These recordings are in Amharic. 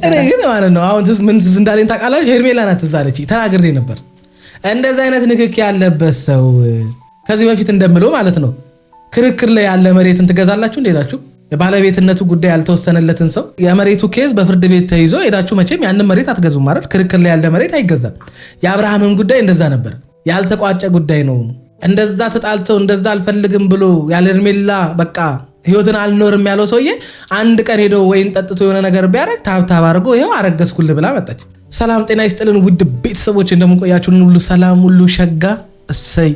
እኔ ግን ማለት ነው አሁን ምን እንዳለኝ ታውቃለህ? ሄርሜላ ናት ትዝ አለችኝ። ተናግሬ ነበር እንደዚህ አይነት ንክክ ያለበት ሰው ከዚህ በፊት እንደምለው ማለት ነው ክርክር ላይ ያለ መሬትን ትገዛላችሁ እንደላችሁ የባለቤትነቱ ጉዳይ ያልተወሰነለትን ሰው የመሬቱ ኬዝ በፍርድ ቤት ተይዞ ሄዳችሁ መቼም ያንን መሬት አትገዙም ማለት ክርክር ላይ ያለ መሬት አይገዛም። የአብርሃምም ጉዳይ እንደዛ ነበር። ያልተቋጨ ጉዳይ ነው። እንደዛ ተጣልተው እንደዛ አልፈልግም ብሎ ያለ ሄርሜላ በቃ ህይወትን አልኖርም ያለው ሰውዬ አንድ ቀን ሄዶ ወይን ጠጥቶ የሆነ ነገር ቢያረግ ታብታብ አድርጎ ይሄው አረገዝኩልህ ብላ መጣች። ሰላም ጤና ይስጥልን ውድ ቤተሰቦች እንደምንቆያችሁን ሁሉ ሰላም ሁሉ ሸጋ እሰይ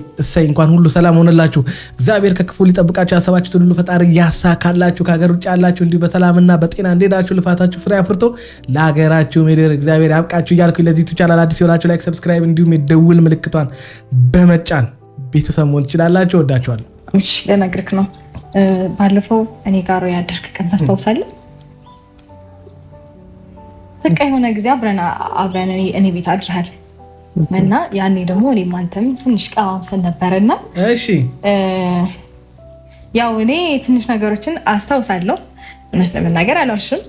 እንኳን ሁሉ ሰላም ሆነላችሁ። እግዚአብሔር ከክፉ ሊጠብቃችሁ ያሰባችሁትን ሁሉ ፈጣሪ ያሳካላችሁ። ከሀገር ውጭ ያላችሁ እንዲሁ በሰላምና በጤና እንደሄዳችሁ ልፋታችሁ ፍሬ አፍርቶ ለሀገራችሁ ምድር እግዚአብሔር ያብቃችሁ እያልኩ ለዚህ ዩቲዩብ ቻናል አዲስ የሆናችሁ ላይክ፣ ሰብስክራይብ እንዲሁም የደውል ምልክቷን በመጫን ቤተሰብ መሆን ትችላላችሁ። ወዳችኋለሁ። እሺ ለነገርክ ነው ባለፈው እኔ ጋር ያደርክ ቀን ታስታውሳለህ? በቃ የሆነ ጊዜ አብረን እኔ ቤት አድርሃል እና ያኔ ደግሞ እኔም አንተም ትንሽ ቀማምሰን ነበርና እሺ ያው እኔ ትንሽ ነገሮችን አስታውሳለሁ። እውነት ለመናገር አልዋሽም፣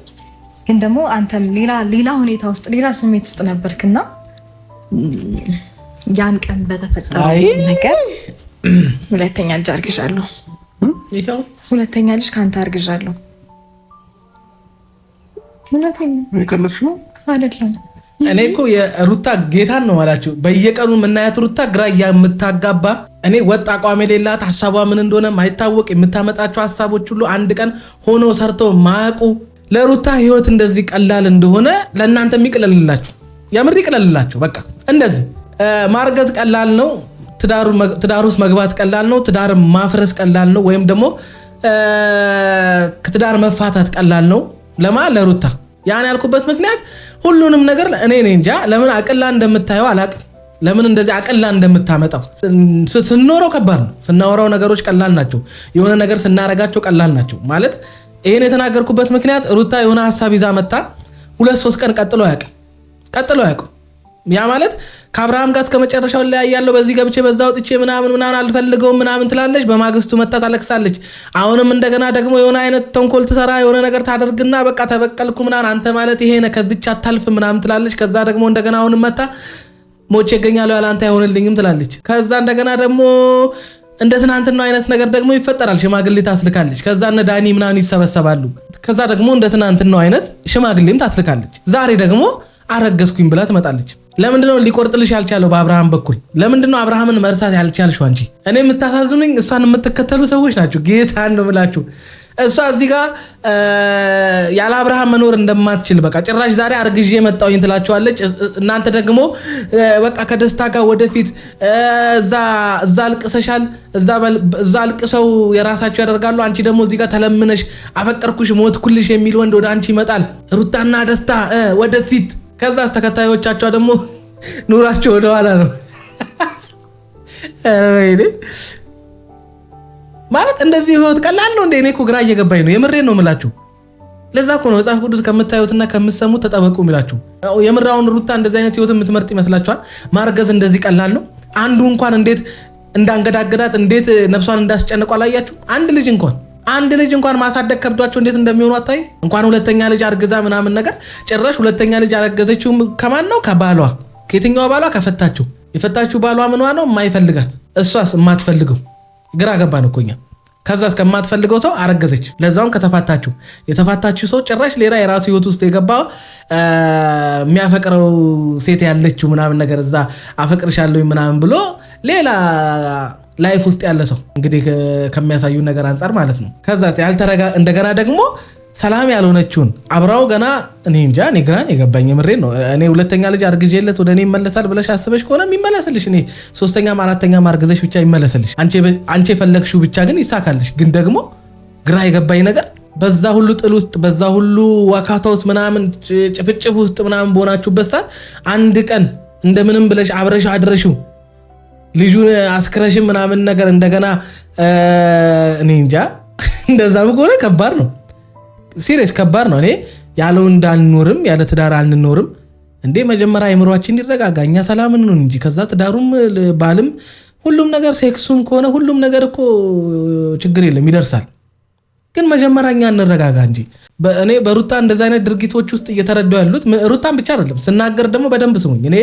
ግን ደግሞ አንተም ሌላ ሁኔታ ውስጥ ሌላ ስሜት ውስጥ ነበርክና ያን ቀን በተፈጠረው ነገር ሁለተኛ ልጅ አርግዣለሁ። ይሄው ሁለተኛ ልጅ ካንተ አርግዣለሁ። እውነቴን ነው። ይከለሽ ነው አይደለም? እኔ እኮ የሩታ ጌታን ነው ማላችሁ። በየቀኑ የምናያት ሩታ ግራ የምታጋባ እኔ ወጥ አቋም የሌላት ሐሳቧ ምን እንደሆነ ማይታወቅ የምታመጣቸው ሐሳቦች ሁሉ አንድ ቀን ሆኖ ሰርቶ ማያውቁ ለሩታ ህይወት እንደዚህ ቀላል እንደሆነ ለእናንተ የሚቀለልላችሁ የምር ይቀለልላችሁ። በቃ እንደዚህ ማርገዝ ቀላል ነው። ትዳር ውስጥ መግባት ቀላል ነው። ትዳር ማፍረስ ቀላል ነው። ወይም ደግሞ ከትዳር መፋታት ቀላል ነው። ለሩታ ያን ያልኩበት ምክንያት ሁሉንም ነገር እኔ እንጃ ለምን አቅላ እንደምታየው አላቅም። ለምን እንደዚህ አቅላ እንደምታመጣው ስንኖረው ከባድ ነው። ስናወራው ነገሮች ቀላል ናቸው። የሆነ ነገር ስናረጋቸው ቀላል ናቸው ማለት ይሄን የተናገርኩበት ምክንያት ሩታ የሆነ ሐሳብ ይዛ መጣ 2-3 ቀን ቀጥሎ አያውቅም። ያ ማለት ከአብርሃም ጋር እስከ መጨረሻው ላይ ያለው በዚህ ገብቼ በዛ ወጥቼ ምናምን አልፈልገውም ምናምን ትላለች። በማግስቱ መጣ ታለቅሳለች። አሁንም እንደገና ደግሞ የሆነ አይነት ተንኮል ትሰራ የሆነ ነገር ታደርግና በቃ ተበቀልኩ ምናምን አንተ ማለት ይሄ ነው ከዚች አታልፍ ምናምን ትላለች። ከዛ ደግሞ እንደገና አሁንም መጣ ሞቼ እገኛለሁ ያለ አንተ አይሆንልኝም ትላለች። ከዛ እንደገና ደግሞ እንደ ትናንትናው አይነት ነገር ደግሞ ይፈጠራል። ሽማግሌ ታስልካለች። ከዛ እነ ዳኒ ምናምን ይሰበሰባሉ። ከዛ ደግሞ እንደ ትናንትናው አይነት ሽማግሌም ታስልካለች። ዛሬ ደግሞ አረገዝኩኝ ብላ ትመጣለች። ለምንድነው ሊቆርጥልሽ ያልቻለው በአብርሃም በኩል? ለምንድነው አብርሃምን መርሳት ያልቻልሽው አንቺ? እኔ የምታሳዝኑኝ እሷን የምትከተሉ ሰዎች ናቸው። ጌታን ነው ብላችሁ እሷ እዚህ ጋር ያለ አብርሃም መኖር እንደማትችል በቃ ጭራሽ ዛሬ አርግዤ መጣሁኝ ትላችኋለች። እናንተ ደግሞ በቃ ከደስታ ጋር ወደፊት እዛ አልቅሰሻል፣ እዛ አልቅሰው የራሳቸው ያደርጋሉ። አንቺ ደግሞ እዚህ ጋር ተለምነሽ አፈቀርኩሽ ሞትኩልሽ የሚል ወንድ ወደ አንቺ ይመጣል። ሩታና ደስታ ወደፊት። ከዛ ተከታዮቻቸው ደግሞ ኑራቸው ወደኋላ ነው ማለት እንደዚህ ህይወት ቀላል ነው እንዴ? እኔ እኮ ግራ እየገባኝ ነው። የምሬን ነው የምላችሁ። ለዛ እኮ ነው መጽሐፍ ቅዱስ ከምታዩትና ከምትሰሙት ተጠበቁ የሚላችሁ። የምራውን ሩታ እንደዚህ አይነት ህይወት የምትመርጥ ይመስላችኋል? ማርገዝ እንደዚህ ቀላል ነው? አንዱ እንኳን እንዴት እንዳንገዳገዳት እንዴት ነፍሷን እንዳስጨነቁ አላያችሁ? አንድ ልጅ እንኳን ማሳደግ ከብዷቸው እንዴት እንደሚሆኑ አታይ። እንኳን ሁለተኛ ልጅ አርግዛ ምናምን ነገር ጭራሽ ሁለተኛ ልጅ አረገዘችው ከማን ነው? ከባሏ። ከየትኛው ባሏ? ከፈታችሁ። የፈታችሁ ባሏ ምኗ ነው? የማይፈልጋት እሷስ የማትፈልገው። ግራ ገባን እኮ እኛ። ከዛ እስከማትፈልገው ሰው አረገዘች። ለዛውን የተፋታችሁ ሰው ጭራሽ ሌላ የራሱ ህይወት ውስጥ የገባው የሚያፈቅረው ሴት ያለችው ምናምን ነገር እዛ አፈቅርሻለሁ ምናምን ብሎ ሌላ ላይፍ ውስጥ ያለ ሰው እንግዲህ ከሚያሳዩ ነገር አንፃር ማለት ነው። ከዛ እንደገና ደግሞ ሰላም ያልሆነችውን አብራው ገና እኔ እንጃ እኔ ግራን የገባኝ የምሬን ነው። እኔ ሁለተኛ ልጅ አርግዤለት ወደ እኔ ይመለሳል ብለሽ አስበሽ ከሆነ የሚመለስልሽ እኔ ሶስተኛም አራተኛም አርግዘሽ ብቻ ይመለስልሽ። አንቺ የፈለግሽው ብቻ ግን ይሳካልሽ። ግን ደግሞ ግራ የገባኝ ነገር በዛ ሁሉ ጥል ውስጥ በዛ ሁሉ ዋካታ ውስጥ ምናምን ጭፍጭፍ ውስጥ ምናምን በሆናችሁበት ሰዓት አንድ ቀን እንደምንም ብለሽ አብረሽ አድረሽው ልጁን አስክረሽም ምናምን ነገር እንደገና እኔ እንጃ እንደዛም ከሆነ ከባድ ነው። ሲሪየስ ከባድ ነው። እኔ ያለው እንዳልኖርም ያለ ትዳር አልኖርም እንዴ። መጀመሪያ አይምሮአችን ይረጋጋ። እኛ ሰላም ነው እንጂ ከዛ ትዳሩም ባልም ሁሉም ነገር ሴክሱም ከሆነ ሁሉም ነገር እኮ ችግር የለም ይደርሳል። ግን መጀመሪያኛ እንረጋጋ እንጂ እኔ በሩታ እንደዛ አይነት ድርጊቶች ውስጥ እየተረዳው ያሉት ሩታን ብቻ አይደለም ስናገር ደግሞ በደንብ ስሙኝ። እኔ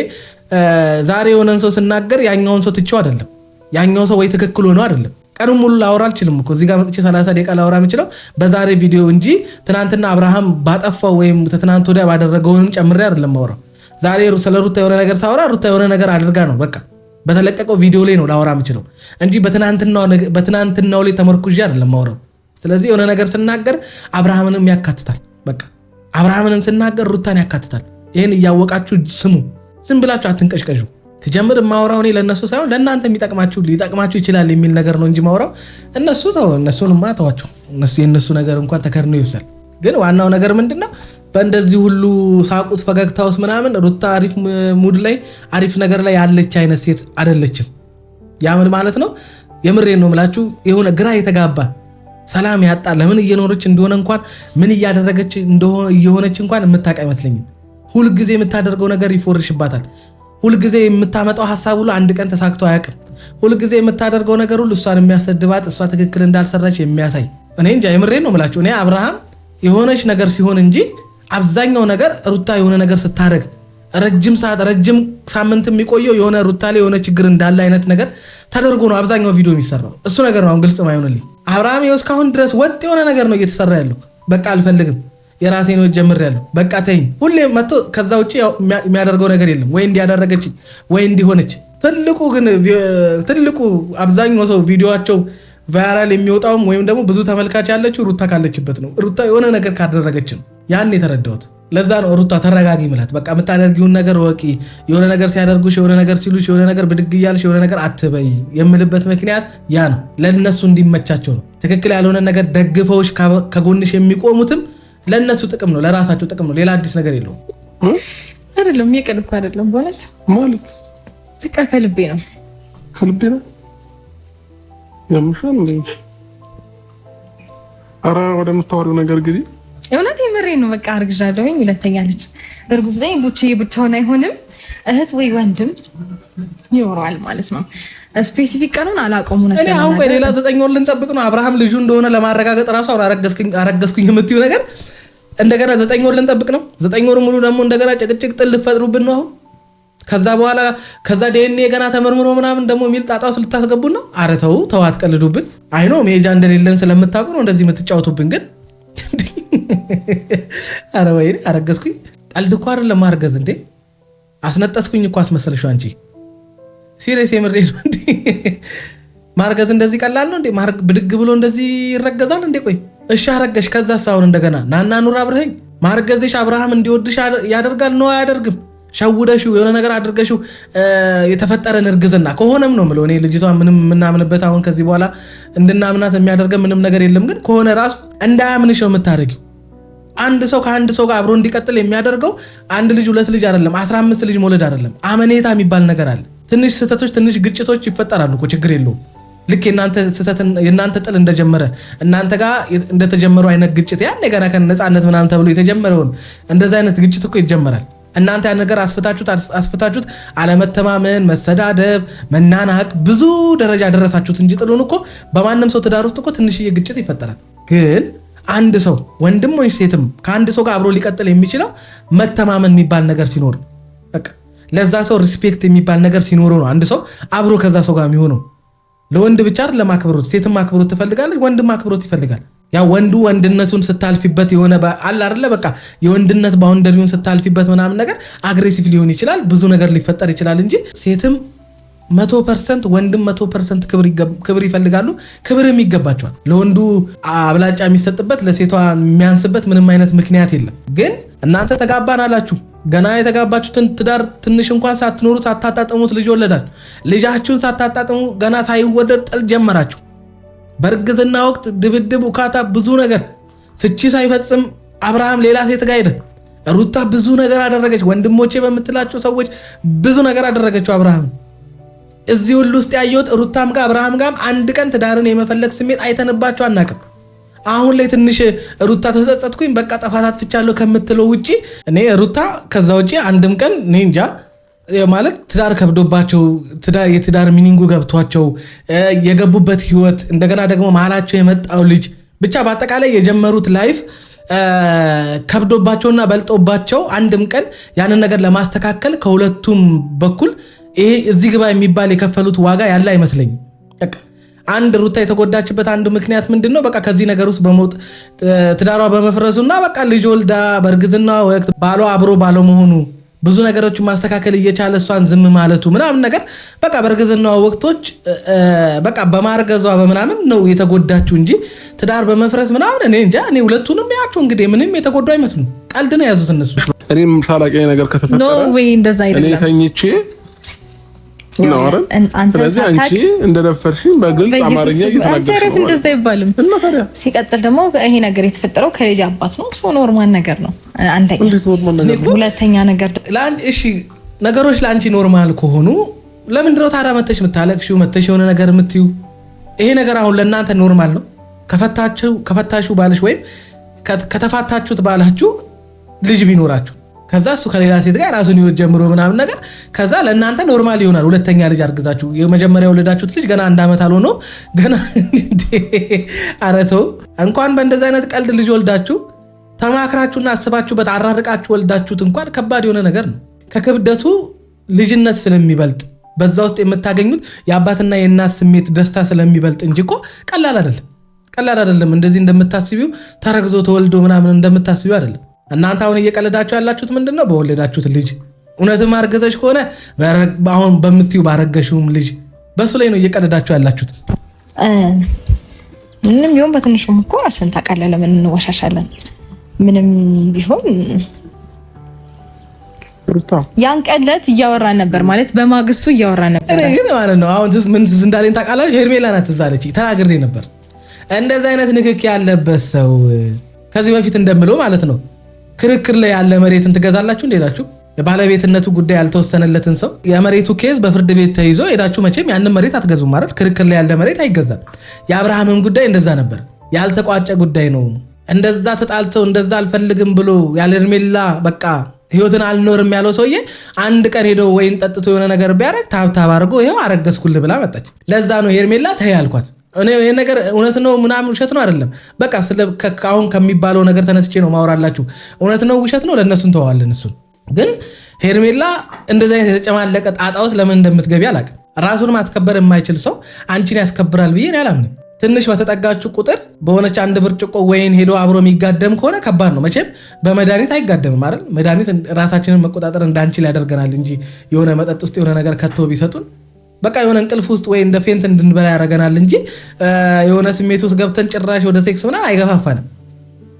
ዛሬ የሆነን ሰው ስናገር ያኛውን ሰው ትቼው አይደለም ያኛው ሰው ወይ ትክክል ሆኖ አይደለም። ቀኑን ሙሉ ላወራ አልችልም እኮ እዚህ ጋር መጥቼ 30 ደቂቃ ላወራ የምችለው በዛሬ ቪዲዮ እንጂ ትናንትና አብርሃም ባጠፋው ወይም ትናንት ወዲያ ባደረገውንም ጨምሬ አይደለም ማወራው። ዛሬ ስለ ሩታ የሆነ ነገር ሳወራ ሩታ የሆነ ነገር አድርጋ ነው በቃ በተለቀቀው ቪዲዮ ላይ ነው ላወራ የምችለው እንጂ በትናንትናው ላይ ተመርኩዤ አይደለም ማወራው። ስለዚህ የሆነ ነገር ስናገር አብርሃምንም ያካትታል። በቃ አብርሃምንም ስናገር ሩታን ያካትታል። ይሄን እያወቃችሁ ስሙ። ዝም ብላችሁ አትንቀሽቀሹ። ትጀምር ማወራው እኔ ለነሱ ሳይሆን ለእናንተ ሊጠቅማችሁ ይችላል የሚል ነገር ነው እንጂ ማወራው እነሱንማ ተዋቸው። የእነሱ ነገር እንኳን ተከርኖ ይብሳል። ግን ዋናው ነገር ምንድነው? በእንደዚህ ሁሉ ሳቁት ፈገግታውስ ምናምን ሩታ አሪፍ ሙድ ላይ አሪፍ ነገር ላይ ያለች አይነት ሴት አይደለችም። ያ ምን ማለት ነው? የምሬን ነው የምላችሁ። የሆነ ግራ የተጋባ ሰላም ያጣ ለምን እየኖረች እንደሆነ እንኳን ምን እያደረገች እየሆነች እንኳን የምታውቅ አይመስለኝም። ሁልጊዜ የምታደርገው ነገር ይፎርሽባታል። ሁልጊዜ የምታመጣው ሐሳብ ሁሉ አንድ ቀን ተሳክቶ አያውቅም። ሁልጊዜ የምታደርገው ነገር ሁሉ እሷን የሚያሰድባት እሷ ትክክል እንዳልሰራች የሚያሳይ እኔ እንጃ የምሬን ነው የምላችሁ። እኔ አብርሃም የሆነች ነገር ሲሆን እንጂ አብዛኛው ነገር ሩታ የሆነ ነገር ስታደርግ ረጅም ሳምንት የሚቆየው የሆነ ሩታ ላይ የሆነ ችግር እንዳለ አይነት ነገር ተደርጎ ነው አብዛኛው ቪዲዮ የሚሰራው። እሱ ነገር ነው ግልጽ ማይሆንልኝ። አብርሃም እስካሁን ድረስ ወጥ የሆነ ነገር ነው እየተሰራ ያለው። በቃ አልፈልግም የራሴን ነው ጀምሬያለሁ በቃ ተይኝ። ሁሌ መጥቶ ከዛ ውጪ የሚያደርገው ነገር የለም። ወይ እንዲያደረገች ወይ እንዲሆነች። ትልቁ አብዛኛው ሰው ቪዲዮአቸው ቫይራል የሚወጣው ወይም ደግሞ ብዙ ተመልካች ያለችው ሩታ ካለችበት ነው። ሩታ የሆነ ነገር ካደረገች ነው ያን የተረዳሁት። ለዛ ነው ሩታ ተረጋጊ ማለት በቃ የምታደርጊውን ነገር ወቂ። የሆነ ነገር ሲያደርጉሽ የሆነ ነገር ሲሉሽ የሆነ ነገር ብድግ እያልሽ የሆነ ነገር አትበይ የምልበት ምክንያት ያ ነው። ለነሱ እንዲመቻቸው ነው። ትክክል ያልሆነ ነገር ደግፈውሽ ከጎንሽ የሚቆሙትም ለነሱ ጥቅም ነው፣ ለራሳቸው ጥቅም ነው። ሌላ አዲስ ነገር የለውም። አይደለም የቀልኩ አይደለም በእውነት ማለት በቃ ከልቤ ነው ያምሻል እንዴ? አራ ወደ ምታወሪው ነገር ግዲ እውነት የምሬን ነው። በቃ አርግዣለሁኝ። ሁለተኛ ልጅ እርጉዝ ነኝ። ብቻውን አይሆንም። እህት ወይ ወንድም ይኖረዋል ማለት ነው። ስፔሲፊክ ቀኑን አላውቀውም። እኔ አሁን ቆይ ሌላ 9 ወር ልንጠብቅ ነው አብርሃም ልጁ እንደሆነ ለማረጋገጥ ራሱ አሁን አረገዝኩኝ የምትይው ነገር እንደገና 9 ወር ልንጠብቅ ነው። 9 ወር ሙሉ ደግሞ እንደገና ጭቅጭቅ ጥል ልፈጥሩብን ነው አሁን። ከዛ ዲኤንኤ ገና ተመርምሮ ምናምን ደግሞ የሚል ጣጣ ውስጥ ልታስገቡን ነው። ኧረ ተው አትቀልዱብን። አይ ነው መሄጃ እንደሌለን ስለምታውቁ ነው እንደዚህ የምትጫወቱብን። ግን ኧረ ወይኔ አረገዝኩኝ። ቀልድ እኮ አይደለም ማርገዝ እንዴ። አስነጠስኩኝ እኮ አስመሰልሽው አንቺ። ሲሪየስ የምሬ ነው እንዴ? ማርገዝ እንደዚህ ቀላል ነው እንዴ? ብድግ ብሎ እንደዚህ ይረገዛል እንዴ? ቆይ እሺ አረገሽ፣ ከዛስ አሁን እንደገና ናና ኑር አብረኸኝ። ማርገዝሽ አብርሃም እንዲወድሽ ያደርጋል ነው አያደርግም? ሸውደሽው የሆነ ነገር አድርገሽው የተፈጠረን እርግዝና ከሆነም ነው የምለው። እኔ ልጅቷ ምንም የምናምንበት አሁን ከዚህ በኋላ እንድናምናት የሚያደርገን ምንም ነገር የለም። ግን ከሆነ ራሱ እንዳያምንሽ ነው የምታደርጊው። አንድ ሰው ከአንድ ሰው ጋር አብሮ እንዲቀጥል የሚያደርገው አንድ ልጅ 2 ልጅ አይደለም 15 ልጅ መውለድ አይደለም። አመኔታ የሚባል ነገር አለ። ትንሽ ስህተቶች ትንሽ ግጭቶች ይፈጠራሉ እኮ ችግር የለውም። ልክ የእናንተ ጥል እንደጀመረ እናንተ ጋር እንደተጀመረው አይነት ግጭት ያኔ ገና ከነፃነት ምናምን ተብሎ የተጀመረውን እንደዛ አይነት ግጭት እኮ ይጀመራል። እናንተ ያን ነገር አስፍታችሁት አለመተማመን፣ መሰዳደብ፣ መናናቅ ብዙ ደረጃ ደረሳችሁት እንጂ ጥሉን እኮ በማንም ሰው ትዳር ውስጥ እኮ ትንሽዬ ግጭት ይፈጠራል። ግን አንድ ሰው ወንድም ወይ ሴትም ከአንድ ሰው ጋር አብሮ ሊቀጥል የሚችለው መተማመን የሚባል ነገር ሲኖር በቃ ለዛ ሰው ሪስፔክት የሚባል ነገር ሲኖረው ነው አንድ ሰው አብሮ ከዛ ሰው ጋር የሚሆነው። ለወንድ ብቻ አይደለም አክብሮት፣ ሴትም አክብሮት ትፈልጋለች፣ ወንድም አክብሮት ይፈልጋል። ያ ወንዱ ወንድነቱን ስታልፊበት የሆነ አለ አይደለ በቃ የወንድነት ባውንደሪውን ስታልፊበት ምናምን ነገር አግሬሲቭ ሊሆን ይችላል፣ ብዙ ነገር ሊፈጠር ይችላል እንጂ ሴትም 100% ወንድም 100% ክብር ይፈልጋሉ፣ ክብርም ይገባቸዋል። ለወንዱ አብላጫ የሚሰጥበት ለሴቷ የሚያንስበት ምንም አይነት ምክንያት የለም። ግን እናንተ ተጋባን አላችሁ፣ ገና የተጋባችሁትን ትዳር ትንሽ እንኳን ሳትኖሩ ሳታጣጥሙት ልጅ ወለዳችሁ። ልጃችሁን ሳታጣጥሙ ገና ሳይወለድ ጥል ጀመራችሁ። በእርግዝና ወቅት ድብድብ፣ ውካታ፣ ብዙ ነገር ፍቺ ሳይፈጽም አብርሃም ሌላ ሴት ጋር ሄደ። ሩታ ብዙ ነገር አደረገች። ወንድሞቼ በምትላቸው ሰዎች ብዙ ነገር አደረገችው አብርሃም። እዚህ ሁሉ ውስጥ ያየሁት ሩታም ጋር አብርሃም ጋር አንድ ቀን ትዳርን የመፈለግ ስሜት አይተንባቸው አናውቅም። አሁን ላይ ትንሽ ሩታ ተጸጸትኩኝ በቃ ጥፋት አጥፍቻለሁ ከምትለው ውጪ እኔ ሩታ ከዛ ውጪ አንድም ቀን እኔ እንጃ ማለት ትዳር ከብዶባቸው የትዳር ሚኒንጉ ገብቷቸው የገቡበት ህይወት እንደገና ደግሞ መሀላቸው የመጣው ልጅ ብቻ በአጠቃላይ የጀመሩት ላይፍ ከብዶባቸውና በልጦባቸው አንድም ቀን ያንን ነገር ለማስተካከል ከሁለቱም በኩል ይሄ እዚህ ግባ የሚባል የከፈሉት ዋጋ ያለ አይመስለኝም። በቃ አንድ ሩታ የተጎዳችበት አንዱ ምክንያት ምንድነው? በቃ ከዚህ ነገር ውስጥ ትዳሯ በመፍረሱና በቃ ልጅ ወልዳ በእርግዝና ወቅት ባሏ አብሮ ባለመሆኑ ብዙ ነገሮችን ማስተካከል እየቻለ እሷን ዝም ማለቱ ምናምን ነገር በቃ በእርግዝና ወቅቶች በቃ በማርገዟ በምናምን ነው የተጎዳችው እንጂ ትዳር በመፍረስ ምናምን እኔ እንጃ። እኔ ሁለቱንም ያቸው እንግዲህ ምንም የተጎዱ አይመስሉም። ቀልድ ነው የያዙት እነሱ። እኔም ሳላቂ ነገር ከተፈጠረ ኖ ወይ እንደዛ አይደለም። እኔ ተኝቼ ነው አይደል? ስለዚህ አንቺ እንደደፈርሽኝ በግልጽ አማርኛ እየተናገርሽ ነው። እንደዛ ይባልም። ሲቀጥል ደግሞ ይሄ ነገር የተፈጠረው ከልጅ አባት ነው። ሶ ኖርማል ነገር ነው። አንደኛ ሁለተኛ ነገር እሺ ነገሮች ለአንቺ ኖርማል ከሆኑ ለምንድን ነው ታዲያ መተሽ የምታለቅሺው? መተሽ የሆነ ነገር የምትዩ? ይሄ ነገር አሁን ለእናንተ ኖርማል ነው? ከፈታችሁ ባልሽ ወይም ከተፋታችሁት ባላችሁ ልጅ ቢኖራችሁ ከዛ እሱ ከሌላ ሴት ጋር ራሱን ይወት ጀምሮ ምናምን ነገር ከዛ ለእናንተ ኖርማል ይሆናል። ሁለተኛ ልጅ አርግዛችሁ የመጀመሪያ ወለዳችሁት ልጅ ገና 1 ዓመት አልሆነው ገና አረተው እንኳን በእንደዚህ አይነት ቀልድ ልጅ ወልዳችሁ ተማክራችሁና አስባችሁበት አራርቃችሁ ወልዳችሁት እንኳን ከባድ የሆነ ነገር ነው። ከክብደቱ ልጅነት ስለሚበልጥ በዛ ውስጥ የምታገኙት የአባትና የእናት ስሜት ደስታ ስለሚበልጥ እንጂ እኮ ቀላል አይደለም። እንደዚህ እንደምታስቢው ተረግዞ ተወልዶ ምናምን እንደምታስቢው አይደለም። እናንተ አሁን እየቀለዳችሁ ያላችሁት ምንድነው? በወለዳችሁት ልጅ እውነትም አርገዘሽ ከሆነ አሁን በምትዩ ባረገሽውም ልጅ በሱ ላይ ነው እየቀለዳችሁ ያላችሁት። ምንም ቢሆን በትንሹም እኮ ራስን ታውቃለህ። ለምን እንዋሻሻለን? ምንም ቢሆን ያን ቀለት እያወራን ነበር ማለት በማግስቱ እያወራን ነበር። እኔ ግን ማለት ነው አሁን ምን ትዝ እንዳለኝ ታውቃላችሁ? ሄርሜላ ናት ትዝ አለችኝ። ተናግሬ ነበር እንደዚህ አይነት ንክክ ያለበት ሰው ከዚህ በፊት እንደምለው ማለት ነው ክርክር ላይ ያለ መሬትን ትገዛላችሁ እንደላችሁ የባለቤትነቱ ጉዳይ ያልተወሰነለትን ሰው የመሬቱ ኬዝ በፍርድ ቤት ተይዞ ሄዳችሁ መቼም ያንን መሬት አትገዙም ማለት ክርክር ላይ ያለ መሬት አይገዛም። የአብርሃምም ጉዳይ እንደዛ ነበር። ያልተቋጨ ጉዳይ ነው። እንደዛ ተጣልተው እንደዛ አልፈልግም ብሎ ያለ ሄርሜላ በቃ ህይወትን አልኖርም ያለው ሰውዬ አንድ ቀን ሄዶ ወይን ጠጥቶ የሆነ ነገር ቢያረግ ታብታብ አድርጎ ይሄው አረገዝኩልህ ብላ መጣች። ለዛ ነው ሄርሜላ ተይ ያልኳት። እኔ ይሄ ነገር እውነት ነው ምናምን ውሸት ነው አይደለም። በቃ አሁን ከሚባለው ነገር ተነስቼ ነው ማወራላችሁ። እውነት ነው ውሸት ነው ለነሱ እንተዋለን። እሱ ግን ሄርሜላ እንደዚህ አይነት የተጨማለቀ ጣጣ ውስጥ ለምን እንደምትገቢ አላውቅም። ራሱን ማስከበር የማይችል ሰው አንቺን ያስከብራል ብዬ እኔ አላምንም። ትንሽ በተጠጋችሁ ቁጥር በሆነች አንድ ብርጭቆ ወይን ሄዶ አብሮ የሚጋደም ከሆነ ከባድ ነው። መቼም በመድኃኒት አይጋደምም አይደል? መድኃኒት ራሳችንን መቆጣጠር እንዳንችል ያደርገናል እንጂ የሆነ መጠጥ ውስጥ የሆነ ነገር ከቶ ቢሰጡን በቃ የሆነ እንቅልፍ ውስጥ ወይ እንደ ፌንት እንድንበላ ያደርገናል እንጂ የሆነ ስሜት ውስጥ ገብተን ጭራሽ ወደ ሴክስ ምናምን አይገፋፋንም።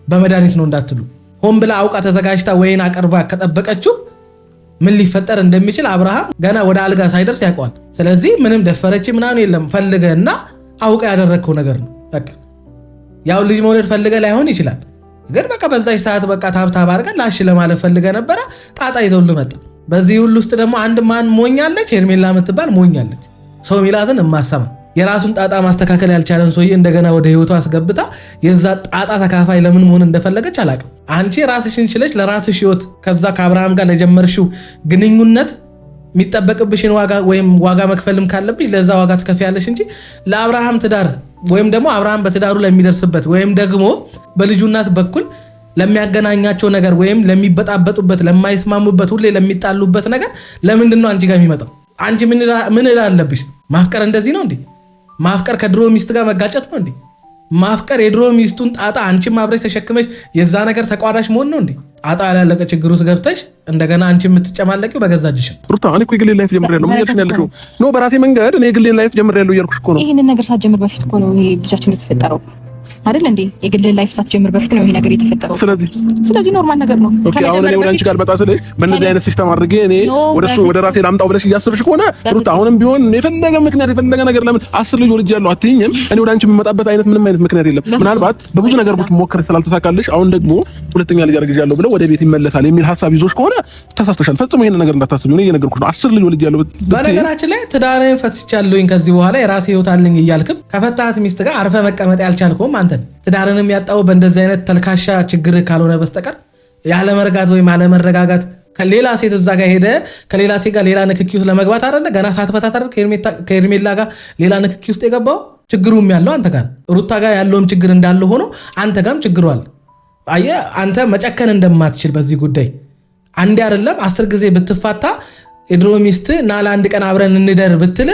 በመድኃኒት ነው እንዳትሉ። ሆን ብላ አውቃ ተዘጋጅታ ወይን አቀርባ ከጠበቀችው ምን ሊፈጠር እንደሚችል አብርሃም ገና ወደ አልጋ ሳይደርስ ያውቀዋል። ስለዚህ ምንም ደፈረች ምናምን የለም። ፈልገና አውቃ ያደረግከው ነገር ነው። በቃ ያው ልጅ መውለድ ፈልገ ላይሆን ይችላል፣ ግን በቃ በዛች ሰዓት በቃ ታብታብ አድርገን ላሽ ለማለት ፈልገ ነበረ። ጣጣ ይዘውልህ መጣ። በዚህ ሁሉ ውስጥ ደግሞ አንድ ማን ሞኛለች፣ ሄርሜላ የምትባል ሞኛለች። ሰው ሚላትን የማሰማ የራሱን ጣጣ ማስተካከል ያልቻለን ሰውዬ እንደገና ወደ ህይወቷ አስገብታ የዛ ጣጣ ተካፋይ ለምን መሆን እንደፈለገች አላውቅም። አንቺ ራስሽን ችለሽ ለራስሽ ህይወት ከዛ ከአብርሃም ጋር ለጀመርሽው ግንኙነት የሚጠበቅብሽን ዋጋ ወይም ዋጋ መክፈልም ካለብሽ ለዛ ዋጋ ትከፍያለሽ እንጂ ለአብርሃም ትዳር ወይም ደግሞ አብርሃም በትዳሩ ለሚደርስበት ወይም ደግሞ በልጁ እናት በኩል ለሚያገናኛቸው ነገር ወይም ለሚበጣበጡበት ለማይስማሙበት ሁሌ ለሚጣሉበት ነገር ለምንድን ነው አንቺ ጋር የሚመጣው? አንቺ ምን አለብሽ? ማፍቀር እንደዚህ ነው እንዴ? ማፍቀር ከድሮ ሚስት ጋር መጋጨት ነው እንዴ? ማፍቀር የድሮ ሚስቱን ጣጣ አንቺም አብረሽ ተሸክመሽ የዛ ነገር ተቋዳሽ መሆን ነው እንዴ? ጣጣ ያላለቀ ችግር ውስጥ ገብተሽ እንደገና አንቺ የምትጨማለቂው በገዛጅሽ ሩታ። እኔ እኮ የግሌን ላይፍ ጀምሬያለሁ። ምን እያልሽ ነው ያለሽው? ኖ በራሴ መንገድ እኔ የግሌን ላይፍ ጀምሬያለሁ እያልኩሽ እኮ ነው። ይሄንን ነገር ሳትጀምር በፊት እኮ ነው ይሄ ልጃችን የተፈጠረው አይደል እንዴ? የግል ላይፍ ሳትጀምር በፊት ነው ይሄ ነገር የተፈጠረው። ስለዚህ ኖርማል ነገር ነው። ኦኬ አሁን እኔ ወደ አንቺ ጋር መጣ ስለሽ በእንደዚህ አይነት ሲስተም አድርጌ እኔ ወደ ራሴ ላምጣው ብለሽ እያሰብሽ ከሆነ ሩታ፣ አሁንም ቢሆን የፈለገ ምክንያት የፈለገ ነገር ለምን 10 ልጅ ወልጃለሁ አትይኝም? እኔ ወደ አንቺ የምመጣበት ምንም አይነት ምክንያት የለም። ምናልባት በብዙ ነገር ሞክር ስላልተሳካልሽ አሁን ደግሞ ሁለተኛ ልጅ አርግዣለሁ ብለው ወደ ቤት ይመለሳል የሚል ሐሳብ ይዞሽ ከሆነ ተሳስተሻል። ፈጽሞ ይሄን ነገር እንዳታስቢ ነው እየነገርኩሽ ነው። 10 ልጅ ወልጃለሁ። በነገራችን ላይ ትዳሬን ፈትቻለሁኝ ከዚህ በኋላ የራሴ ህይወት አለኝ እያልክም ከፈታት ሚስት ጋር አርፈ መቀመጥ ያልቻልከውም አንተ ነህ። ትዳርንም ያጣው በእንደዚህ አይነት ተልካሻ ችግር ካልሆነ በስተቀር ያለ መርጋት ወይም ያለ መረጋጋት ከሌላ ሴት እዛ ጋር ሄደ ከሌላ ሴት ጋር ሌላ ንክኪ ውስጥ ለመግባት አይደለ? ገና ሳትፈታት አይደል ከሄርሜላ ጋር ሌላ ንክኪ ውስጥ የገባው? ችግሩም ያለው አንተ ጋር ሩታ ጋር ያለውም ችግር እንዳለ ሆኖ አንተ ጋርም ችግሩ አለ። አየህ አንተ መጨከን እንደማትችል በዚህ ጉዳይ አንዴ አይደለም 10 ጊዜ ብትፋታ የድሮ ሚስት ና ለአንድ ቀን አብረን እንደር ብትል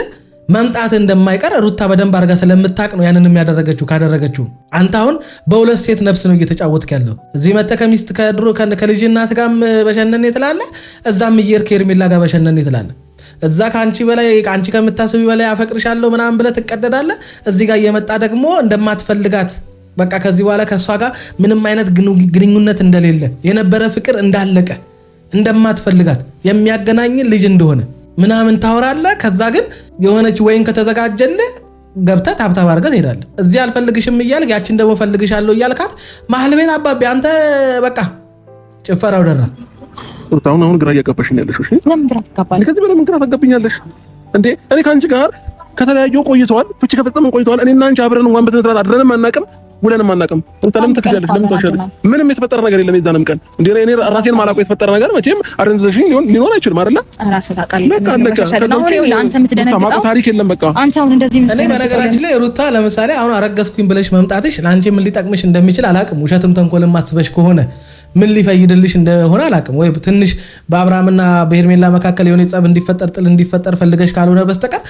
መምጣት እንደማይቀር ሩታ በደንብ አርጋ ስለምታቅ ነው ያንንም ያደረገችው። ካደረገችው አንተ አሁን በሁለት ሴት ነፍስ ነው እየተጫወትክ ያለው። እዚህ መተ ከሚስት ከድሮ ከልጅ እናት ጋር በሸነኔ ትላለህ፣ እዛም እየሄድክ ሄርሜላ ጋር በሸነኔ ትላለህ። እዛ ከአንቺ በላይ አንቺ ከምታስቢ በላይ አፈቅርሻለሁ ምናምን ብለህ ትቀደዳለህ። እዚህ ጋር እየመጣ ደግሞ እንደማትፈልጋት በቃ ከዚህ በኋላ ከሷ ጋር ምንም አይነት ግንኙነት እንደሌለ የነበረ ፍቅር እንዳለቀ እንደማትፈልጋት የሚያገናኝ ልጅ እንደሆነ ምናምን ታወራለህ። ከዛ ግን የሆነች ወይን ከተዘጋጀልህ ገብተህ ታብታብ አድርገህ ትሄዳለህ። እዚህ አልፈልግሽም እያልክ ያችን ደግሞ ፈልግሻለሁ እያልካት መሀል ቤት አባቢ አንተ በቃ ጭፈራው ደራ። አሁን ግራ እያጋባሽኝ ያለሽ እሺ? ለምን ግራ ትጋባለህ? ከዚህ በላይ ምን ግራ ታጋብኛለሽ እንዴ? እኔ ከአንቺ ጋር ከተለያዩ ቆይተዋል፣ ፍቺ ከፈጸምን ቆይተዋል። እኔና አንቺ አብረን እንኳን በስነ ስርዓት አድረንም አናውቅም ውለንም አናውቅም። ለምን ትከጃለሽ? ለምን ታሻለሽ? ምንም የተፈጠረ ነገር የለም። የዛንም ቀን እንዴ እኔ ራሴን ማላውቅ የተፈጠረ ነገር መቼም አረንዘሽኝ ሊኖር አይችልም አይደል? ራስህ ታውቃለህ። አሁን ይኸውልህ አንተ የምትደነግጠው ታሪክ የለም። በቃ አንተ አሁን እንደዚህ እኔ በነገራችን ላይ ሩታ ለምሳሌ አሁን አረገዝኩኝ ብለሽ መምጣትሽ ለአንቺ ምን ሊጠቅምሽ እንደሚችል አላውቅም። ውሸትም ተንኮልም አስበሽ ከሆነ ምን ሊፈይድልሽ እንደሆነ አላውቅም። ወይ ትንሽ በአብርሃምና በሄርሜላ መካከል የሆነ ጸብ እንዲፈጠር ጥል እንዲፈጠር ፈልገሽ ካልሆነ በስተቀር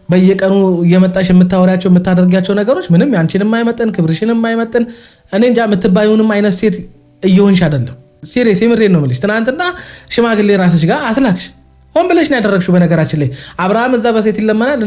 በየቀኑ እየመጣሽ የምታወሪያቸው የምታደርጊያቸው ነገሮች ምንም ያንቺንም አይመጥን ክብርሽንም አይመጥን እኔ እንጃ የምትባዩንም አይነት ሴት እየሆንሽ አይደለም። ሲሪየስ የምሬን ነው የምልሽ። ትናንትና ሽማግሌ ራስሽ ጋር አስላክሽ ሆን ብለሽ ነው ያደረግሽው። በነገራችን ላይ አብርሃም እዛ በሴት ይለመናል፣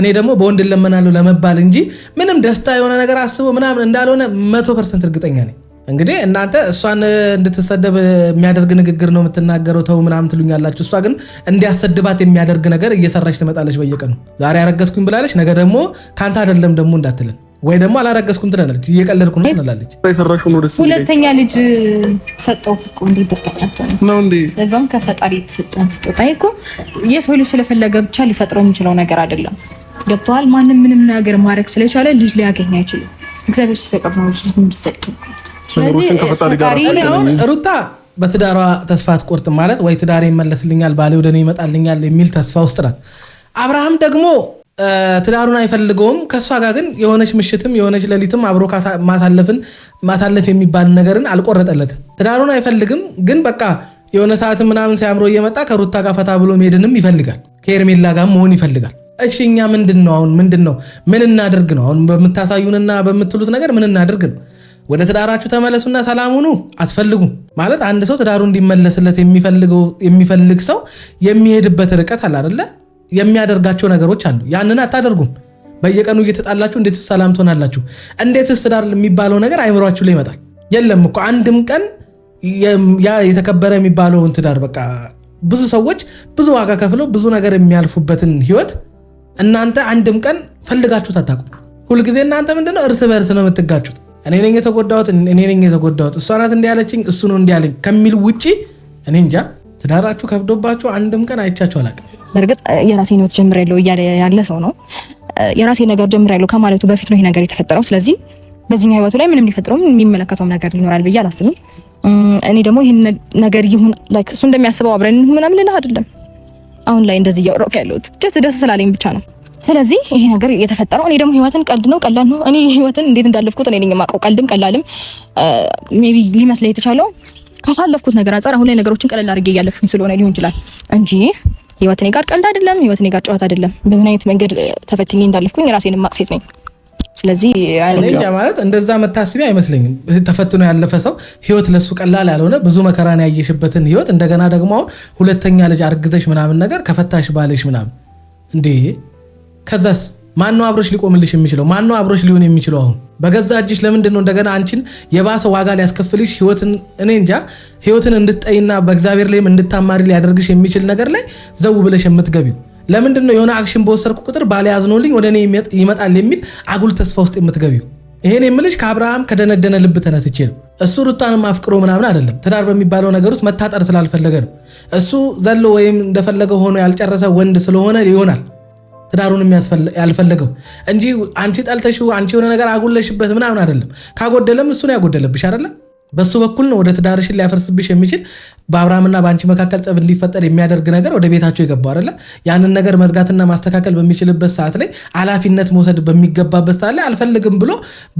እኔ ደግሞ በወንድ ይለመናለሁ ለመባል እንጂ ምንም ደስታ የሆነ ነገር አስቦ ምናምን እንዳልሆነ 100% እርግጠኛ ነኝ። እንግዲህ እናንተ እሷን እንድትሰደብ የሚያደርግ ንግግር ነው የምትናገረው ተው ምናምን ትሉኛላችሁ። እሷ ግን እንዲያሰድባት የሚያደርግ ነገር እየሰራች ትመጣለች በየቀኑ። ዛሬ አረገዝኩኝ ብላለች፣ ነገ ደግሞ ካንተ አይደለም ደግሞ እንዳትለን ወይ ደግሞ አላረገዝኩም ትላለች፣ እየቀለድኩ ነው ትላለች። ሁለተኛ ልጅ ሰጠው እኮ እንዴ ደስተኛ ነው እንዴ? ለዛም ከፈጣሪ የተሰጠን ስጦታ እኮ የሰው ልጅ ስለፈለገ ብቻ ሊፈጥረው የሚችለው ነገር አይደለም። ገብቶሃል? ማንም ምንም ነገር ማድረግ ስለቻለ ልጅ ሊያገኝ አይችልም። እግዚአብሔር ሲፈቅድ ነው ልጅ የሚሰጠው። ስለዚህ ሩታ በትዳሯ ተስፋ አትቆርጥም ማለት ወይ ትዳሬ ይመለስልኛል ባሌ ወደ እኔ ይመጣልኛል የሚል ተስፋ ውስጥ ናት። አብርሃም ደግሞ ትዳሩን አይፈልገውም። ከሷ ጋር ግን የሆነች ምሽትም የሆነች ሌሊትም አብሮ ማሳለፍ የሚባል ነገርን አልቆረጠለትም። ትዳሩን አይፈልግም ግን በቃ የሆነ ሰዓት ምናምን ሲያምሮ እየመጣ ከሩታ ጋር ፈታ ብሎ መሄድንም ይፈልጋል። ከሄርሜላ ጋር መሆን ይፈልጋል። እሺ እኛ ምንድነው አሁን ምንድነው ምን እናድርግ ነው አሁን በምታሳዩንና በምትሉት ነገር ምን እናድርግ ነው? ወደ ትዳራችሁ ተመለሱና ሰላም ሁኑ። አትፈልጉም ማለት አንድ ሰው ትዳሩ እንዲመለስለት የሚፈልግ ሰው የሚሄድበት ርቀት አለ አይደለ? የሚያደርጋቸው ነገሮች አሉ። ያንን አታደርጉም። በየቀኑ እየተጣላችሁ እንዴት ሰላም ትሆናላችሁ? እንዴትስ ትዳር የሚባለው ነገር አይምሯችሁ ላይ ይመጣል? የለም እኮ አንድም ቀን ያ የተከበረ የሚባለውን ትዳር በቃ ብዙ ሰዎች ብዙ ዋጋ ከፍለው ብዙ ነገር የሚያልፉበትን ህይወት እናንተ አንድም ቀን ፈልጋችሁት አታውቁም። ሁልጊዜ እናንተ ምንድነው እርስ በእርስ ነው የምትጋጩት። እኔ ነኝ የተጎዳሁት እሷ ናት እንዲያለችኝ እሱ ነው እንዲያለኝ ከሚል ውጪ እኔ እንጃ ትዳራችሁ ከብዶባችሁ አንድም ቀን አይቻችሁ አላውቅም። በእርግጥ የራሴን ህይወት ጀምሬያለሁ እያለ ያለ ሰው ነው። የራሴ ነገር ጀምሬያለሁ ከማለቱ በፊት ነው ይሄ ነገር የተፈጠረው። ስለዚህ በዚህኛው ህይወቱ ላይ ምንም ሊፈጥረው የሚመለከተውም ነገር ሊኖራል ብዬ አላስብም። እኔ ደግሞ ይሄን ነገር ይሁን ላይክ እሱ እንደሚያስበው አብረን ምናምን ልልህ አይደለም። አሁን ላይ እንደዚህ እያወራሁ ያለሁት ደስ ስላለኝ ብቻ ነው። ስለዚህ ይሄ ነገር የተፈጠረው እኔ ደግሞ ህይወትን ቀልድ ነው ቀላል ነው እኔ ህይወትን እንዴት እንዳለፍኩት እኔ ነኝ የማውቀው። ቀልድም ቀላልም ሜቢ ሊመስለኝ የተቻለው ካሳለፍኩት ነገር አንፃር አሁን ላይ ነገሮችን ቀለል አድርጌ እያለፍኩኝ ስለሆነ ሊሆን ይችላል እንጂ ህይወት እኔ ጋር ቀልድ አይደለም፣ ህይወት እኔ ጋር ጨዋታ አይደለም። በምን አይነት መንገድ ተፈትኜ እንዳለፍኩኝ ራሴን ማቅሴት ነኝ። ስለዚህ እንጃ ማለት እንደዛ መታሰቢያ አይመስለኝም። ተፈትኖ ያለፈ ሰው ህይወት ለሱ ቀላል ያልሆነ ብዙ መከራን ያየሽበትን ህይወት እንደገና ደግሞ ሁለተኛ ልጅ አርግዘሽ ምናምን ነገር ከፈታሽ ባለሽ ምናምን እንዴ ከዛስ ማነው አብሮሽ ሊቆምልሽ የሚችለው? ማነው አብሮሽ ሊሆን የሚችለው? አሁን በገዛ እጅሽ ለምንድን ነው እንደገና አንቺን የባሰ ዋጋ ሊያስከፍልሽ ህይወትን እኔ እንጃ ህይወትን እንድትጠይና በእግዚአብሔር ላይም እንድታማሪ ሊያደርግሽ የሚችል ነገር ላይ ዘው ብለሽ የምትገቢው? ለምንድን ነው የሆነ አክሽን በወሰድኩ ቁጥር ባለ ያዝኖልኝ ወደ እኔ ይመጣል የሚል አጉል ተስፋ ውስጥ የምትገቢው? ይሄን የምልሽ ከአብርሃም ከደነደነ ልብ ተነስቼ ነው። እሱ ሩታንም አፍቅሮ ምናምን አይደለም። ትዳር በሚባለው ነገር ውስጥ መታጠር ስላልፈለገ ነው። እሱ ዘሎ ወይም እንደፈለገ ሆኖ ያልጨረሰ ወንድ ስለሆነ ይሆናል ትዳሩንም ያልፈለገው እንጂ አንቺ ጠልተሽው አንቺ የሆነ ነገር አጉለሽበት ምናምን አይደለም። ካጎደለም እሱ ነው ያጎደለብሽ አይደለም። በሱ በኩል ነው ወደ ትዳርሽን ሊያፈርስብሽ የሚችል በአብርሃምና በአንቺ መካከል ጸብ እንዲፈጠር የሚያደርግ ነገር ወደ ቤታቸው የገባው አይደለ? ያንን ነገር መዝጋትና ማስተካከል በሚችልበት ሰዓት ላይ ኃላፊነት መውሰድ በሚገባበት ሰዓት ላይ አልፈልግም ብሎ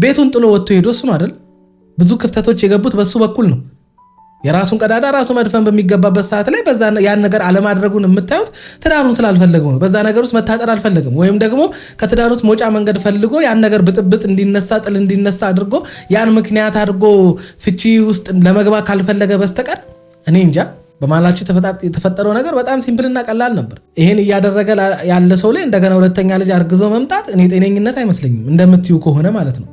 ቤቱን ጥሎ ወጥቶ ሄዶ እሱ ነው አይደል? ብዙ ክፍተቶች የገቡት በሱ በኩል ነው። የራሱን ቀዳዳ ራሱ መድፈን በሚገባበት ሰዓት ላይ በዛ ያን ነገር አለማድረጉን የምታዩት ትዳሩን ስላልፈለገው ነው። በዛ ነገር ውስጥ መታጠር አልፈለግም፣ ወይም ደግሞ ከትዳር ውስጥ መውጫ መንገድ ፈልጎ ያን ነገር ብጥብጥ እንዲነሳ ጥል እንዲነሳ አድርጎ ያን ምክንያት አድርጎ ፍቺ ውስጥ ለመግባት ካልፈለገ በስተቀር እኔ እንጃ። በማላችሁ የተፈጠረው ነገር በጣም ሲምፕልና ቀላል ነበር። ይሄን እያደረገ ያለ ሰው ላይ እንደገና ሁለተኛ ልጅ አርግዞ መምጣት እኔ ጤነኝነት አይመስለኝም፣ እንደምትዩ ከሆነ ማለት ነው።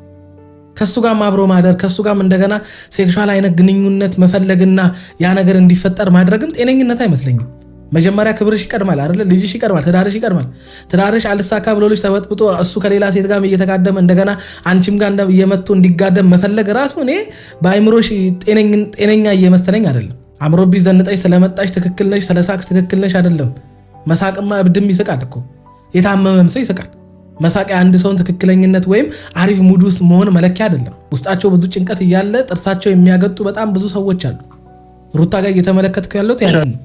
ከሱ ጋር አብሮ ማደር ከሱ ጋር እንደገና ሴክሹዋል አይነት ግንኙነት መፈለግና ያ ነገር እንዲፈጠር ማድረግም ጤነኝነት አይመስለኝም። መጀመሪያ ክብርሽ ይቀድማል አይደል? ልጅሽ ይቀድማል፣ ትዳርሽ ይቀድማል። ትዳርሽ አልሳካ ብሎ ልጅ ተበጥብጦ እሱ ከሌላ ሴት ጋር እየተጋደመ እንደገና አንቺም ጋር እየመጡ እንዲጋደም መፈለግ ራሱ እኔ በአይምሮሽ ጤነኛ እየመሰለኝ አይደለም። አምሮብሽ ዘንጠሽ ስለመጣሽ ትክክል ነሽ፣ ስለሳቅሽ ትክክል ነሽ አይደለም። መሳቅማ እብድም ይስቃል እኮ፣ የታመመም ሰው ይስቃል። መሳቂያ አንድ ሰውን ትክክለኝነት ወይም አሪፍ ሙድ ውስጥ መሆን መለኪያ አይደለም። ውስጣቸው ብዙ ጭንቀት እያለ ጥርሳቸው የሚያገጡ በጣም ብዙ ሰዎች አሉ። ሩታ ጋር እየተመለከትኩ ያለሁት ያንን ነው።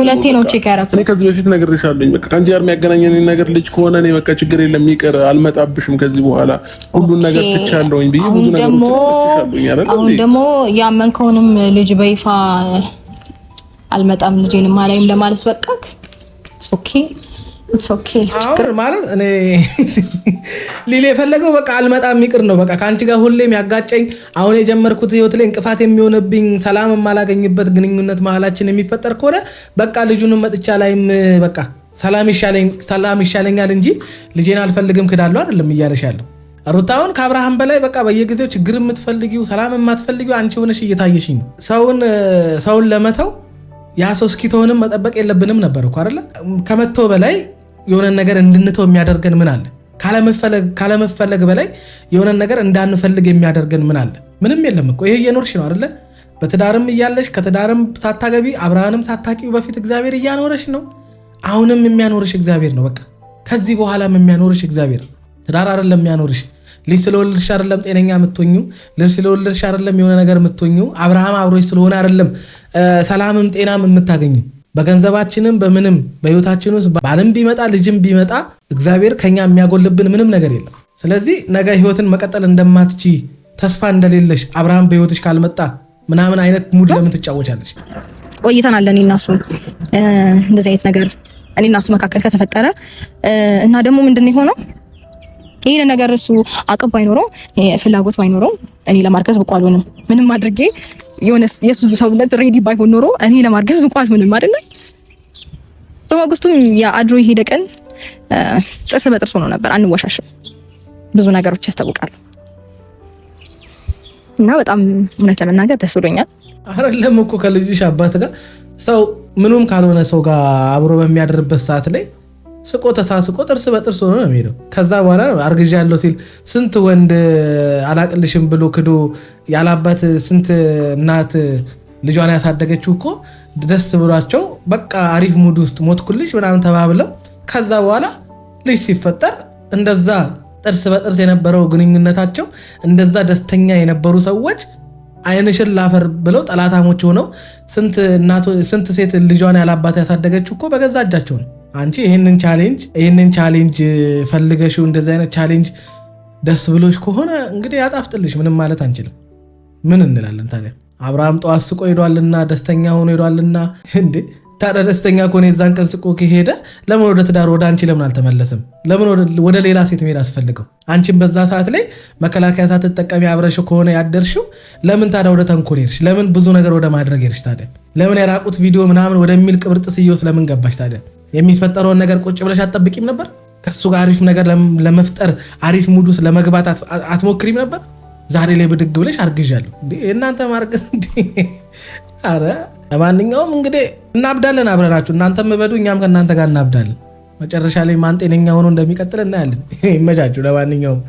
ሁለቴ ነው ቼክ ያደረኩት። እኔ ከዚህ በፊት ነግሬሻለሁ። በቃ ከአንቺ ጋር የሚያገናኘን ነገር ልጅ ከሆነ እኔ በቃ ችግር የለም ይቅር፣ አልመጣብሽም ከዚህ በኋላ ሁሉን ነገር ትቻለሁኝ ብዬ ብዙ ነገር ትቻለሁኝ። አሁን ደግሞ ያመንከውንም ልጅ በይፋ አልመጣም ልጄንም አላይም ለማለት በቃክ። ኦኬ አሁን ማለት እኔ ሊል የፈለገው በቃ አልመጣም ይቅር ነው። በቃ ከአንቺ ጋር ሁሌም ያጋጨኝ አሁን የጀመርኩት ህይወት ላይ እንቅፋት የሚሆንብኝ ሰላም የማላገኝበት ግንኙነት መሀላችን የሚፈጠር ከሆነ በቃ ልጁንም መጥቻ ላይም በቃ ሰላም ይሻለኛል እንጂ ልጄን አልፈልግም ክዳለሁ አይደለም እያለሽ ያለው ሩታውን ከአብርሃም በላይ በቃ በየጊዜው ችግር የምትፈልጊው ሰላም የማትፈልጊው አንቺ ሆነሽ እየታየሽኝ ነው። ሰውን ለመተው ያ ሰው እስኪተውንም መጠበቅ የለብንም ነበር እኮ አይደለ? ከመተው በላይ የሆነ ነገር እንድንተው የሚያደርገን ምን አለ? ካለመፈለግ በላይ የሆነ ነገር እንዳንፈልግ የሚያደርገን ምን አለ? ምንም የለም እኮ። ይሄ እየኖርሽ ነው አይደለ? በትዳርም እያለሽ ከትዳርም ሳታገቢ አብርሃንም ሳታቂው በፊት እግዚአብሔር እያኖረሽ ነው። አሁንም የሚያኖርሽ እግዚአብሔር ነው። በቃ ከዚህ በኋላም የሚያኖርሽ እግዚአብሔር። ትዳር አይደለም የሚያኖርሽ። ልጅ ስለወለድሽ አይደለም ጤነኛ የምትሆኙ። ልጅ ስለወለድሽ አይደለም የሆነ ነገር የምትሆኙ። አብርሃም አብሮሽ ስለሆነ አይደለም ሰላምም ጤናም የምታገኙ። በገንዘባችንም በምንም በህይወታችን ውስጥ ባልም ቢመጣ ልጅም ቢመጣ እግዚአብሔር ከኛ የሚያጎልብን ምንም ነገር የለም። ስለዚህ ነገ ህይወትን መቀጠል እንደማትቺ ተስፋ እንደሌለሽ አብርሃም በህይወትሽ ካልመጣ ምናምን አይነት ሙድ ለምን ትጫወቻለሽ? ቆይተናል እኔና እሱ እንደዚህ አይነት ነገር እኔና እሱ መካከል ከተፈጠረ እና ደግሞ ምንድነው የሆነው ይሄን ነገር እሱ አቅም ባይኖረው ፍላጎት ባይኖረው እኔ ለማርገዝ ብቁ አልሆንም። ምንም አድርጌ የሆነስ የሱ ሰውነት ሬዲ ባይሆን ኖሮ እኔ ለማርገዝ ብቁ አልሆንም አይደል? በማግስቱም ያ አድሮ የሄደ ቀን ጥርስ በጥርስ ሆኖ ነበር። አንወሻሽም፣ ብዙ ነገሮች ያስታውቃሉ። እና በጣም እውነት ለመናገር ደስ ብሎኛል። አይደለም እኮ ከልጅሽ አባት ጋር ሰው ምኑም ካልሆነ ሰው ጋር አብሮ በሚያደርበት ሰዓት ላይ ስቆ ተሳስቆ ጥርስ በጥርስ ሆኖ ነው የሚሄደው። ከዛ በኋላ ነው አርግዣለሁ ሲል ስንት ወንድ አላቅልሽም ብሎ ክዶ ያላባት ስንት እናት ልጇን ያሳደገችው እኮ ደስ ብሏቸው በቃ አሪፍ ሙድ ውስጥ ሞትኩልሽ ምናምን ተባብለው ከዛ በኋላ ልጅ ሲፈጠር እንደዛ ጥርስ በጥርስ የነበረው ግንኙነታቸው እንደዛ ደስተኛ የነበሩ ሰዎች አይንሽን ላፈር ብለው ጠላታሞች ሆነው ስንት ሴት ልጇን ያላባት ያሳደገችው እኮ በገዛ እጃቸው ነው። አንቺ ይሄንን ቻሌንጅ ፈልገሽው እንደዚህ አይነት ቻሌንጅ ደስ ብሎሽ ከሆነ እንግዲህ ያጣፍጥልሽ። ምንም ማለት አንችልም። ምን እንላለን ታዲያ? አብርሃም ጠዋት ስቆ ሄዷልና ደስተኛ ሆኖ ሄዷልና እንዴ ታዲያ ደስተኛ ከሆነ የዛን ቀን ስቆ ከሄደ ለምን ወደ ትዳር ወደ አንቺ ለምን አልተመለሰም? ለምን ወደ ሌላ ሴት መሄድ አስፈልገው? አንቺም በዛ ሰዓት ላይ መከላከያ ሳትጠቀሚ አብረሽው ከሆነ ያደርሽው ለምን ታዲያ ወደ ተንኮል ሄድሽ? ለምን ብዙ ነገር ወደ ማድረግ ሄድሽ? ታዲያ ለምን የራቁት ቪዲዮ ምናምን ወደሚል ቅብርጥስየውስ ለምን ገባሽ? ታዲያ የሚፈጠረውን ነገር ቁጭ ብለሽ አትጠብቂም ነበር? ከሱ ጋር አሪፍ ነገር ለመፍጠር አሪፍ ሙድ ውስጥ ለመግባት አትሞክሪም ነበር? ዛሬ ላይ ብድግ ብለሽ አርግዣለሁ እንዴ እናንተ ማርገዝ እንዴ? አረ ለማንኛውም እንግዲህ እናብዳለን አብረናችሁ። እናንተም እበዱ እኛም ከእናንተ ጋር እናብዳለን። መጨረሻ ላይ ማን ጤነኛ ሆኖ እንደሚቀጥል እናያለን። ይመቻችሁ። ለማንኛውም